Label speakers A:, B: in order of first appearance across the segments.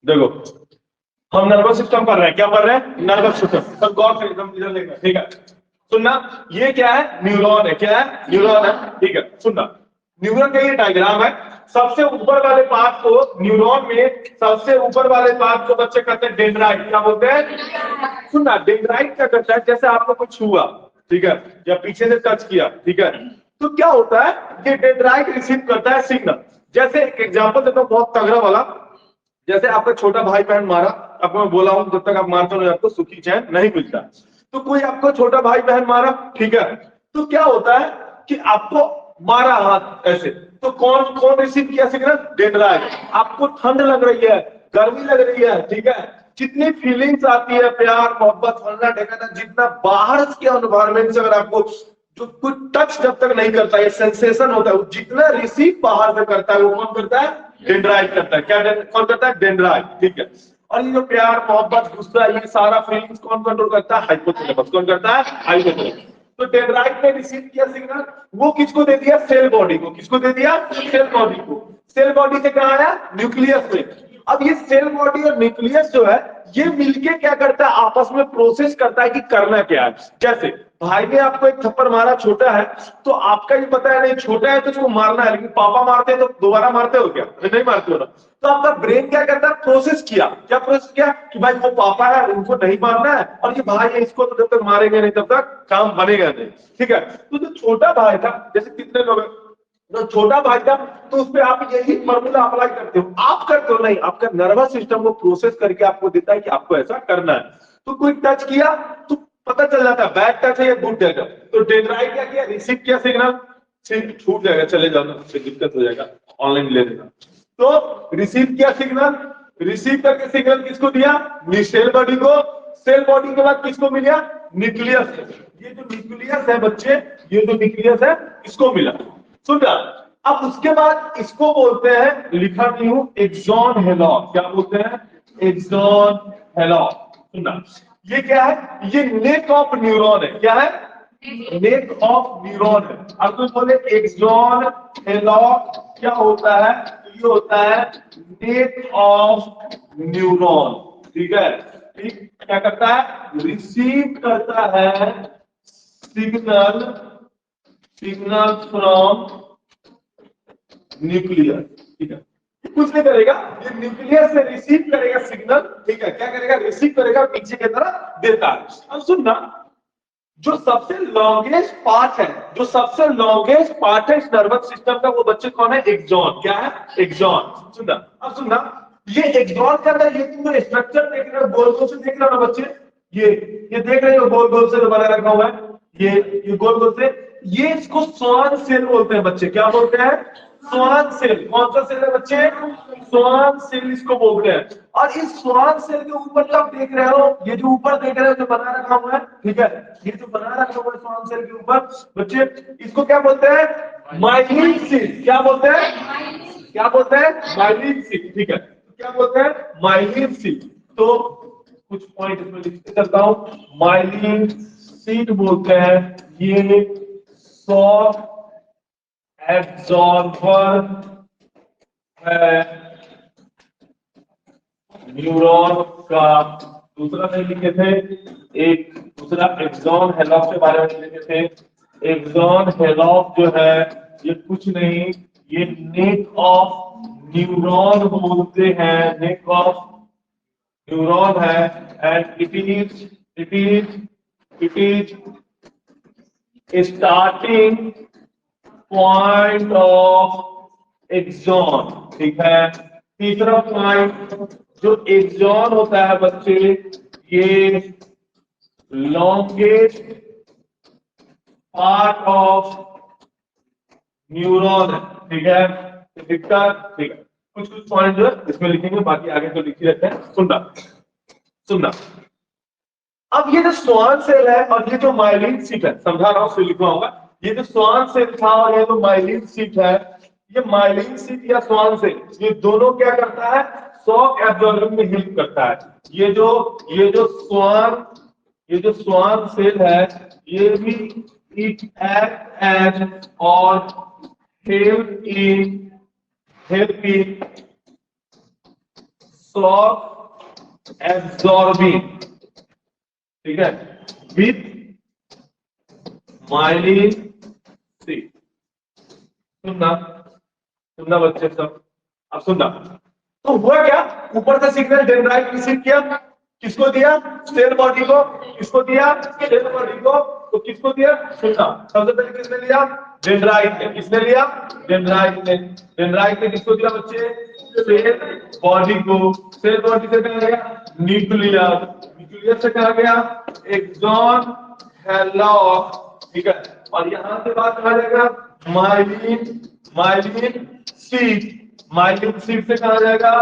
A: देखो हम nervous system कर रहे हैं, क्या कर रहे हैं? Nervous system. सब गौर से एकदम इधर देखना, ठीक है? सुनना, ये क्या है? न्यूरॉन है। क्या है? न्यूरॉन है, ठीक है? सुनना, न्यूरॉन का ये डायग्राम है। सबसे ऊपर वाले पार्ट को, न्यूरॉन में सबसे ऊपर वाले पार्ट को बच्चे कहते हैं डेंड्राइट। क्या बोलते हैं? सुनना, डेंड्राइट क्या करता है? जैसे आपको कुछ छुआ, ठीक है, या पीछे से टच किया, ठीक है, तो क्या होता है? ये डेंड्राइट रिसीव करता है सिग्नल। जैसे एक एग्जांपल देता हूं बहुत तगड़ा वाला। जैसे आपका छोटा भाई बहन मारा, आपको मैं बोला हूं जब तक आप मारते हो आपको सुखी चैन नहीं मिलता। तो कोई आपको छोटा भाई बहन मारा, ठीक है, तो क्या होता है कि आपको मारा हाथ ऐसे, तो कौन कौन रिसीव किया सिग्नल? डेंड्राइट। आपको ठंड लग रही है, गर्मी लग रही है, ठीक है, जितनी फीलिंग्स आती है, प्यार मोहब्बत फलना ढेकाना, जितना बाहर के एनवायरमेंट से अगर आपको जो कुछ टच जब तक नहीं करता, ये सेंसेशन होता है, वो जितना रिसीव बाहर से करता है वो कौन करता है? डेंड्राइट करता है। क्या कौन करता है? डेंड्राइट, ठीक है। और ये जो प्यार मोहब्बत गुस्सा ये सारा फीलिंग्स कौन कंट्रोल करता है? हाइपोथैलेमस। कौन करता है? हाइपोथैलेमस। तो डेंड्राइट ने रिसीव किया सिग्नल, वो किसको दे दिया? सेल बॉडी को। किसको दे दिया? सेल बॉडी को। सेल बॉडी से कहा आया? न्यूक्लियस में। अब ये सेल बॉडी और न्यूक्लियस जो है, ये मिलके क्या करता है? आपस में प्रोसेस करता है कि करना क्या है। जैसे भाई ने आपको एक थप्पड़ मारा, छोटा है, तो आपका ये पता है नहीं छोटा है तो इसको मारना है, लेकिन पापा मारते हैं तो दोबारा मारते हो क्या? नहीं मारते हो ना। तो आपका ब्रेन क्या करता है? प्रोसेस किया। क्या प्रोसेस किया? कि भाई वो पापा है, उनको नहीं मारना है, और ये भाई है, इसको तो जब तक मारेंगे नहीं तब तक काम बनेगा नहीं, ठीक है? तो जो छोटा भाई था, जैसे कितने लोग, जो छोटा भाई था, तो उस पर आप यही फॉर्मूला अप्लाई करते हो। आप करते हो नहीं, आपका नर्वस सिस्टम को प्रोसेस करके आपको देता है कि आपको ऐसा करना है। तो कोई टच किया तो पता चल जाता है बैड टच है या गुड टच है। तो डेंड्राइट क्या किया? रिसीव किया सिग्नल, छूट जाएगा, चले जाना, फिर दिक्कत हो जाएगा, ऑनलाइन ले लेना। तो रिसीव किया सिग्नल, रिसीव करके सिग्नल किसको दिया? सेल बॉडी को। सेल बॉडी के बाद किसको मिला? न्यूक्लियस। ये जो न्यूक्लियस है बच्चे, ये जो न्यूक्लियस है इसको मिला। सुन रहा? अब उसके बाद इसको बोलते हैं, लिखा नहीं हूं, एक्सॉन हेलॉन। क्या बोलते हैं? एक्सॉन हेलॉन। सुनना, ये क्या है? ये नेक ऑफ न्यूरॉन है। क्या है? नेक ऑफ न्यूरॉन है। अब तुम बोले एक्सॉन हेलॉन क्या होता है? तो ये होता है नेक ऑफ न्यूरॉन, ठीक है? ठीक, क्या करता है? रिसीव करता है सिग्नल, सिग्नल फ्रॉम न्यूक्लियस, ठीक है? कुछ नहीं करेगा, ये न्यूक्लियस से रिसीव करेगा सिग्नल, ठीक है? क्या करेगा? रिसीव करेगा, पीछे की तरफ देता है। अब सुनना, जो सबसे लॉन्गेस्ट पार्ट है, जो सबसे लॉन्गेस्ट पार्ट है इस नर्वस सिस्टम का, वो बच्चे कौन है? एक्सॉन। क्या है? एक्सॉन। सुनना, अब सुनना, ये एक्सॉन का अंदर ये तुम स्ट्रक्चर देख रहे हो, गोल गोल से देख रहे हो ना बच्चे, ये देख रहे हो गोल गोल से बना रखा हुआ है, ये गोल गोल से, ये इसको स्वान सेल बोलते हैं बच्चे। क्या बोलते हैं? Schwann cell. कौन सा सेल है बच्चे? स्वान सेल इसको बोलते हैं। और इस स्वान सेल के ऊपर जो आप देख रहे हो, ये जो ऊपर देख रहे हो जो बना रखा हुआ है, ठीक है, ये जो बना रखा हुआ है स्वान सेल के ऊपर बच्चे, इसको क्या बोलते हैं? Myelin cell. क्या बोलते हैं? क्या बोलते हैं? माइलिन सेल, ठीक है? क्या बोलते हैं? Myelin cell. तो कुछ पॉइंट इसमें लिखते चलता हूं। माइलिन सीट बोलते हैं, ये सॉफ्ट एब्जॉर्बर है न्यूरॉन का। दूसरा नहीं लिखे थे, एक दूसरा एक्सॉन हेलॉक के बारे में लिखे थे। एक्सॉन हेलॉक जो है ये कुछ नहीं, ये नेक ऑफ न्यूरॉन बोलते हैं, नेक ऑफ न्यूरॉन है। And it is starting point of axon, ठीक है? तीसरा पॉइंट, जो एक्सॉन होता है बच्चे, ये लॉन्गेस्ट पार्ट ऑफ न्यूरॉन है, ठीक है? दिखता, ठीक है? कुछ कुछ पॉइंट जो है इसमें लिखेंगे, बाकी आगे तो लिख ही रहते हैं। सुनना, सुनना, अब ये जो स्वान सेल है और ये जो माइलिन सीट है, समझा रहा हूं, फिर लिखवाऊंगा। ये जो स्वान सेल था और ये जो माइलिन सीट है, ये माइलिन सीट या स्वान सेल, ये दोनों क्या करता है? शॉक एब्जॉर्बिंग में हेल्प करता है। ये जो स्वान सेल है, ये भी इट एक्ट एज और हेल्प इन शॉक एब्जॉर्बिंग, ठीक है, विथ माइलिन शीट। सुनना सुनना बच्चे सब, अब सुनना। तो हुआ क्या, ऊपर का सिग्नल डेंड्राइट रिसीव किया, किसको दिया, सेल बॉडी को, किसको दिया, सेल बॉडी को, तो किसको दिया, सुनना, सबसे पहले किसने लिया, डेंड्राइट ने, किसने लिया, डेंड्राइट ने, डेंड्राइट ने किसको दिया बच्चे, सेल बॉडी को, सेल बॉडी से कहा गया न्यूक्लियस, न्यूक्लियस से कहा गया एक्सॉन हेलॉक, ठीक है, और यहां से बात कहा जाएगा myelin, myelin sheath, myelin sheath से कहा जाएगा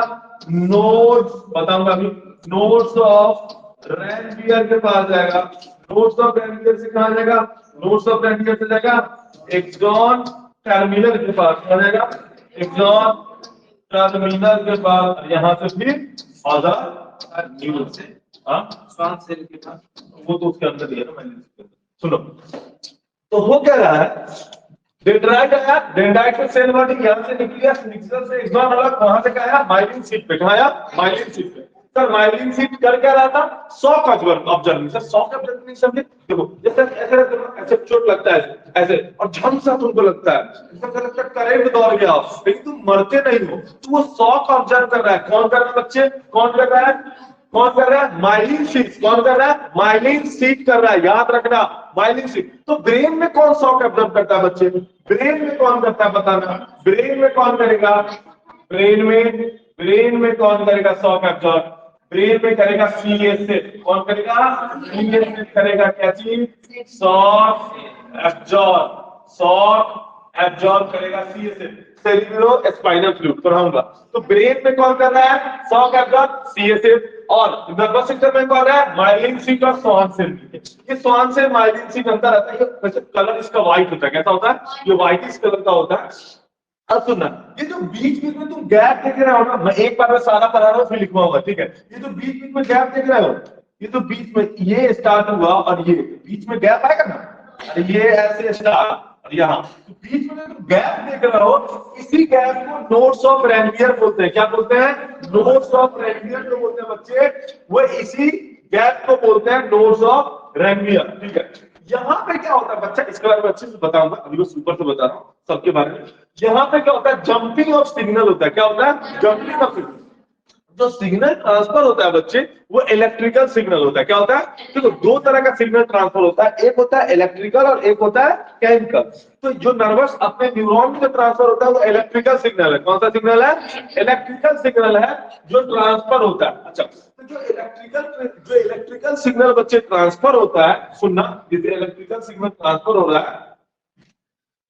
A: नोड्स, बताऊंगा अभी, नोड्स ऑफ रैनवियर के पास जाएगा, नोड्स ऑफ रैनवियर से कहा जाएगा, नोड्स ऑफ रैनवियर से जाएगा एक्सॉन टर्मिनल के पास, कहा जाएगा एक्सॉन टर्मिनल के पास, यहां से फिर अदर न्यूरॉन से, हाँ स्वान सेल के पास, वो तो उसके अंदर दिया ना मैंने। सुनो, तो हो क्या रहा है, डेंड्राइट आया, डेंड्राइट से सेल बॉडी, यहां से न्यूक्लियस, न्यूक्लियस से एक्सॉन अलग, वहां से क्या आया, माइलिन शीट पे, कहां आया, माइलिन शीट पे। सर माइलिन शीट कर क्या रहा था, शॉक ऑब्जर्वेशन, शॉक ऑब्जर्वेशन समझे, देखो जैसे ऐसे ऐसे चोट लगता है ऐसे, और झम सा तुमको लगता है, ऐसा लगता है करंट दौड़ गया, लेकिन तुम मरते नहीं हो, तो वो शॉक ऑब्जर्व कर रहा है, कौन कर रहा है बच्चे, कौन कर रहा है, कौन कर रहा है, माइलिन शीट, कौन कर रहा है, माइलिन शीट कर रहा है, याद रखना माइलिन शीट। तो ब्रेन में कौन शॉक ऑब्जर्व करता है बच्चे, ब्रेन में कौन करता है बताना, ब्रेन में कौन करेगा, ब्रेन में कौन करेगा शॉक ऑब्जर्व, ब्रेन में करेगा सीएसएफ, कौन करेगा, सीएसएफ करेगा, क्या चीज, शॉक एब्जॉर्ब, शॉक एब्जॉर्ब करेगा सीएसएफ, सेरिब्रो स्पाइनल फ्लूइड पढ़ाऊंगा। तो ब्रेन में कौन कर रहा है, शॉक एब्जॉर्ब सीएसएफ, और नर्वस सिस्टम में कौन है, माइलिन शीट और स्वान सेल। ये स्वान सेल माइलिन शीट अंदर आता है, वैसे कलर इसका व्हाइट होता है, कैसा होता है, ये व्हाइटिश कलर का होता है। अब सुनना, ये जो बीच बीच में तुम गैप देख रहे हो ना, मैं एक बार में सारा पढ़ा रहा हूँ फिर लिखवाऊंगा, ठीक है, ये जो बीच बीच में गैप देख रहे हो, ये जो बीच में ये स्टार्ट हुआ और ये बीच में गैप आएगा ना, ये ऐसे स्टार्ट और यहाँ तो बीच में जो गैप देख रहे हो, इसी गैप को नोड्स ऑफ रैनवियर बोलते हैं, क्या बोलते हैं, नोड्स ऑफ रैनवियर जो बोलते हैं बच्चे, वो इसी गैप को बोलते हैं नोड्स ऑफ रैनवियर, ठीक है। यहाँ पे क्या होता है बच्चा, इसके बारे में अच्छे से बताऊंगा, अभी वो सुपर से बता रहा हूँ सबके बारे में। यहाँ पे क्या होता है, जंपिंग ऑफ सिग्नल होता है, क्या होता है, जंपिंग ऑफ सिग्नल। जो सिग्नल ट्रांसफर होता है बच्चे, वो इलेक्ट्रिकल सिग्नल होता है, क्या होता है, देखो दो तरह का सिग्नल ट्रांसफर होता है, एक होता है इलेक्ट्रिकल और एक होता है केमिकल। तो जो नर्वस अपने न्यूरॉन में जो ट्रांसफर होता है वो इलेक्ट्रिकल सिग्नल है, कौन सा सिग्नल है, इलेक्ट्रिकल सिग्नल है जो ट्रांसफर होता है। अच्छा, तो जो इलेक्ट्रिकल सिग्नल बच्चे ट्रांसफर होता है, सुनना, जैसे इलेक्ट्रिकल सिग्नल ट्रांसफर हो रहा है,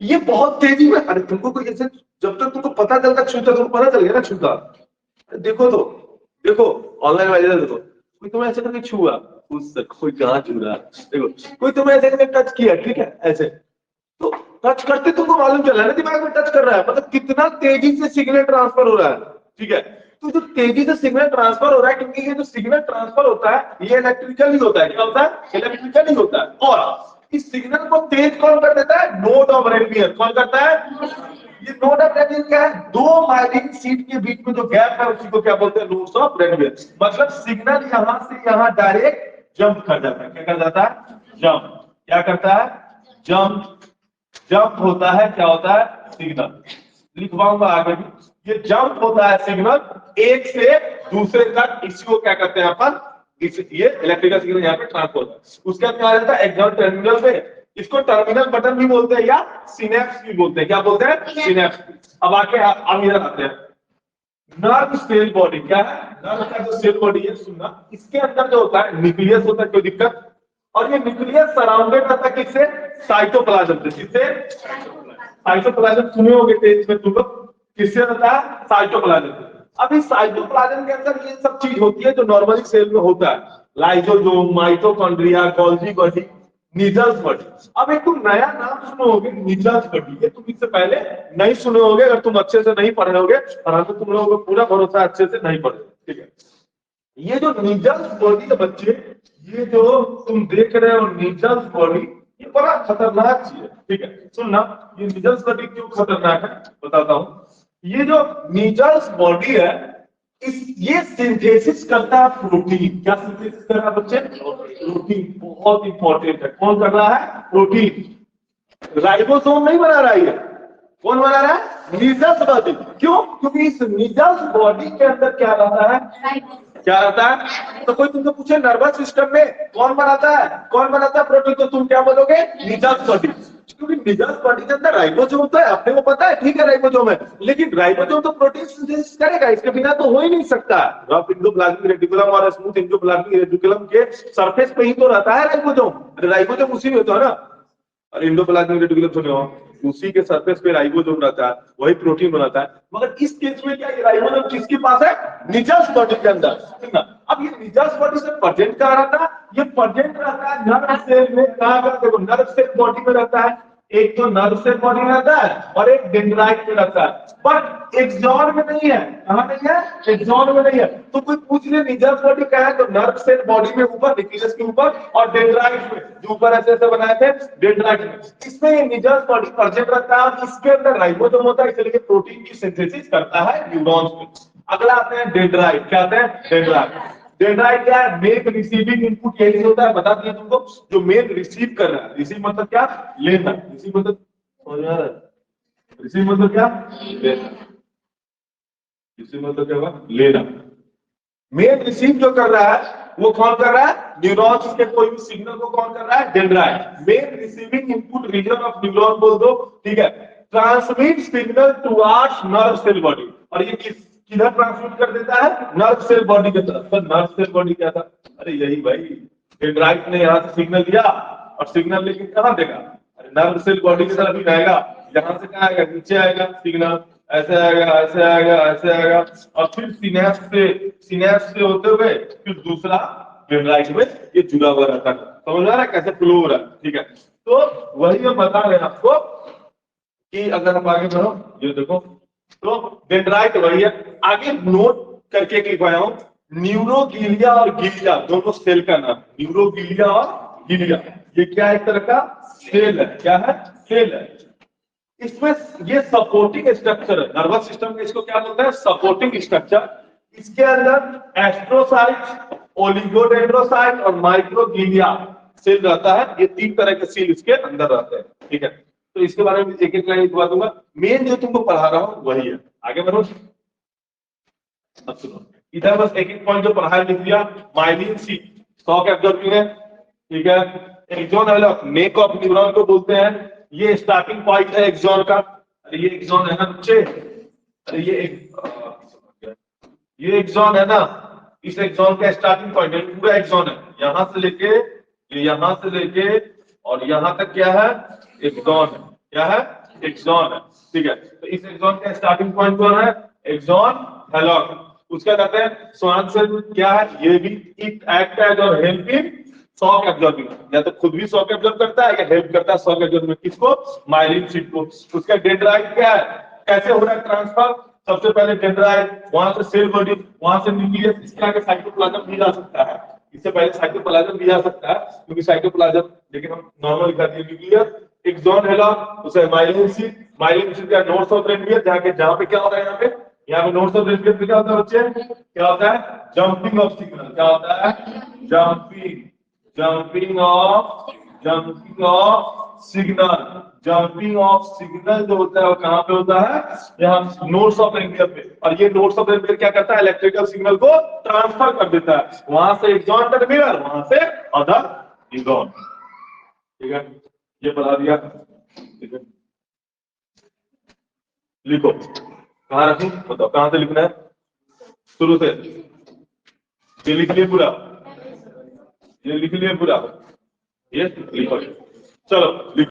A: ये बहुत तेजी में, अरे तुमको कोई ऐसे, जब तक तुमको पता चलता छूता, तुमको पता चल गया ना छूता, देखो तो देखो ऑनलाइन वाले देखो, कोई तुम्हें ऐसे करके छुआ, कोई कहाँ छू रहा, देखो कोई तुम्हें ऐसे करके टच किया, ठीक है, ऐसे तो टच करते तुमको मालूम चला ना दिमाग में टच कर रहा है, मतलब कितना तेजी से सिग्नल ट्रांसफर हो रहा है, ठीक है। तो जो तेजी से सिग्नल ट्रांसफर हो रहा है, क्योंकि ये जो सिग्नल ट्रांसफर होता है ये इलेक्ट्रिकल ही होता है, क्या होता है, इलेक्ट्रिकल ही होता है। और इस सिग्नल को तेज कौन कर देता है, नोड ऑफ रैनवियर, कौन करता है, ये नोड ऑफ रैनवियर क्या है, दो माइलिन शीट के बीच में जो गैप है उसी को क्या बोलते हैं, नोड्स ऑफ रैनवियर। मतलब सिग्नल यहां से यहां डायरेक्ट जंप कर जाता है, क्या कर जाता है, जंप, क्या करता है, जंप, जंप होता है, क्या होता है, सिग्नल, लिखवाऊंगा आगे भी, ये जंप होता है सिग्नल एक से दूसरे तक, इसी को क्या करते हैं अपन, ये इलेक्ट्रिकल सिग्नल यहाँ पे ट्रांसफर होता है। उसके बाद कहा जाता है एक्सॉन टर्मिनल पे, इसको टर्मिनल बटन भी बोलते हैं या सिनेप्स भी बोलते हैं, क्या बोलते हैं, सिनेप्स। अब आके हम इधर आते हैं, नर्व सेल बॉडी क्या है, नर्व का जो सेल बॉडी है, सुनना, इसके अंदर जो होता है न्यूक्लियस होता है, कोई दिक्कत, और ये न्यूक्लियस सराउंडेड रहता है किससे, साइटोप्लाज्म से, किससे, साइटोप्लाज्म सुने होंगे टेस्ट में तुम लोग, किससे रहता है, साइटोप्लाज्म से। अब इस साइटोप्लाज्म के अंदर ये सब चीज होती है जो नॉर्मली सेल में होता है, lysosome, mitochondria, Golgi body, needles body. अब एक तुम नया नाम सुनोगे, नीडल्स बॉडी, ये तुम इससे पहले नहीं सुने होगे, अगर तुम अच्छे से नहीं पढ़े होगे, और हमें तुम लोगों को पूरा भरोसा अच्छे से नहीं पढ़े, ठीक है। ये जो नीडल्स बॉडी है बच्चे, ये जो तुम देख रहे हो नीडल्स बॉडी, ये बड़ा खतरनाक चीज है, ठीक है। सुनना, ये नीडल्स बॉडी क्यों खतरनाक है बताता हूं। ये जो नीडल्स बॉडी है, ये सिंथेसिस करता है प्रोटीन। क्या सिंथेसिस कर रहा है बच्चे? प्रोटीन। बहुत इंपॉर्टेंट है। कौन कर रहा है? प्रोटीन। राइबोसोम नहीं बना रहा है ये। कौन बना रहा है? निजस बॉडी। क्यों? क्योंकि इस निजस बॉडी के अंदर क्या रहता है? क्या रहता है? तो कोई तुमसे पूछे नर्वस सिस्टम में कौन बनाता है? कौन बनाता है प्रोटीन? तो तुम क्या बोलोगे? निजस बॉडी। क्योंकि निजस बॉडी के अंदर राइबोसोम होता है। अपने को पता है, ठीक है राइबोसोम है, लेकिन राइबोसोम तो प्रोटीन सिंथेसिस करेगा, इसके बिना तो हो ही नहीं सकता। रफ एंडोप्लाज्मिक रेटिकुलम और स्मूथ एंडोप्लाज्मिक रेटिकुलम के सरफेस पे ही तो रहता है राइबोसोम। राइबोसोम उसी में तो है ना। और एंडोप्लाज्मिक रेटिकुलम सुने हो, उसी के सरफेस पे राइबोसोम रहता है, वही प्रोटीन बनाता है। मगर इस केस में क्या ये राइबोसोम किसके पास है? निजस बॉडी के अंदर, ठीक ना। अब ये निजस बॉडी से प्रेजेंट कहाँ रहता है? ये प्रेजेंट रहता है नर्व सेल में। कहाँ का? देखो नर्व सेल बॉडी में रहता है। एक तो नर्व सेल बॉडी में रहता है और एक डेंड्राइट में रहता है, बट एक्सॉन में नहीं है। कहाँ नहीं है? एक्सॉन में नहीं है। तो कोई पूछ ले निजस बॉडी क्या है? तो नर्व सेल बॉडी में ऊपर, न्यूक्लियस के ऊपर, और डेंड्राइट में, जो ऊपर ऐसे ऐसे बनाए थे डेंड्राइट में, इसमें ये निजस बॉडी प्रेजेंट रहता है। और इसके अंदर राइबोसोम होता है, इसलिए प्रोटीन की सिंथेसिस करता है न्यूरॉन्स में। अगला आते हैं डेंड्राइट। क्या आते हैं? डेंड्राइट। डेंड्राइट क्या है? मेन रिसीविंग इनपुट यही होता है, बता दिया तुमको। जो मेन रिसीव कर रहा है, रिसीव मतलब क्या? लेना। रिसीव मतलब समझ में आ रहा है? रिसीव मतलब क्या? लेना। रिसीव मतलब क्या हुआ? लेना। मेन रिसीव जो कर रहा है वो कौन कर रहा है? न्यूरॉन्स के कोई भी सिग्नल को कौन कर रहा है? Dendrite. Main receiving input region of neuron बोल दो, ठीक है। Transmit signal towards nerve cell body. और ये किधर ट्रांसमिट कर देता है? नर्व सेल बॉडी की तरफ। तो नर्व सेल बॉडी क्या था? अरे यही भाई, डेंड्राइट ने यहाँ से सिग्नल दिया, और सिग्नल लेकिन कहाँ देगा? अरे नर्व सेल बॉडी की तरफ ही जाएगा। यहाँ से कहाँ आएगा? नीचे आएगा सिग्नल, ऐसे आएगा, ऐसे आएगा, ऐसे आएगा, और फिर सिनेप्स से होते हुए फिर दूसरा डेंड्राइट में ये जुड़ा हुआ रहता है। समझ आ रहा है कैसे फ्लो हो रहा है? ठीक है। तो वही हम बता रहे हैं आपको कि अगर हम आगे बढ़ो, ये देखो, तो डेंड्राइट वही है। आगे नोट करके लिखवाया हूं, न्यूरोगिलिया और गिलिया दोनों सेल का नाम। न्यूरोगिलिया और गिलिया, ये क्या एक तरह का सेल है। क्या है? सेल है। इसमें ये सपोर्टिंग स्ट्रक्चर है नर्वस सिस्टम का। इसको क्या बोलते हैं? Supporting structure. इसके अंदर एस्ट्रोसाइट, ओलिगोडेंड्रोसाइट और माइक्रोगिलिया सेल रहता है। ये तीन तरह के सेल इसके अंदर रहते हैं, ठीक है। तो इसके बारे में एक एक लाइन बता दूंगा। मेन जो तुमको पढ़ा रहा हूं वही है। आगे बढ़ो। अब सुनो, इधर बस एक एक पॉइंट जो पढ़ाया लिख दिया। माइलिन शीथ शॉक एब्जॉर्बिंग है, ठीक है। एक्सॉन हेलॉक नेक ऑफ न्यूरॉन को बोलते हैं। ये स्टार्टिंग पॉइंट है एक्सॉन का। अरे ये एक्सॉन है ना बच्चे? अरे ये एक्सॉन है ना? इस एक्सॉन का स्टार्टिंग पॉइंट है, पूरा एक्सॉन है। यहां से लेके और यहां तक क्या है? एक्सॉन है। क्या है? एक्सॉन है, ठीक है। तो इस एक्सॉन का स्टार्टिंग पॉइंट कौन है? एक्सॉन हेलॉक। उसका कहते हैं स्वान सेल। क्या है? ये भी इट एक्ट एज और हेल्प इन शॉक एब्जॉर्बिंग। या तो खुद भी शॉक एब्जॉर्ब करता है या हेल्प करता है शॉक एब्जॉर्बिंग। किसको? माइलिन शीथ को। उसका डेंड्राइट क्या है? कैसे हो रहा है ट्रांसफर? सबसे पहले डेंड्राइट, वहां से सेल बॉडी, वहां से न्यूक्लियस, इसके आगे साइटोप्लाज्म भी जा सकता है। इससे पहले साइटोप्लाज्म भी जा सकता है, क्योंकि साइटोप्लाज्म, लेकिन हम नॉर्मल लिखा दिए न्यूक्लियस। एक्सॉन हेलॉक, उसे माइलिन शीथ। माइलिन शीथ का नोड्स ऑफ रेनवियर, जहां पे क्या होता है? यहाँ पे नोड्स ऑफ रेनवियर पे क्या होता है बच्चे? क्या होता है? Jumping of signal. क्या होता है? Jumping of signal. Jumping of signal जो होता है वो कहां पे होता है? यहाँ नोड्स ऑफ रेनवियर पे। और ये नोड्स ऑफ रेनवियर क्या करता है? इलेक्ट्रिकल सिग्नल को ट्रांसफर कर देता है, वहां से एक्सॉन तक मिरर, वहां से अदर न्यूरॉन, ठीक है। ये बता दिया, ठीक है। लिखो, कहां रखूं बताओ? कहां से लिखना है? शुरू से? ये लिख लिए पूरा? ये लिख लिए पूरा? ये लिखो, चलो लिखो।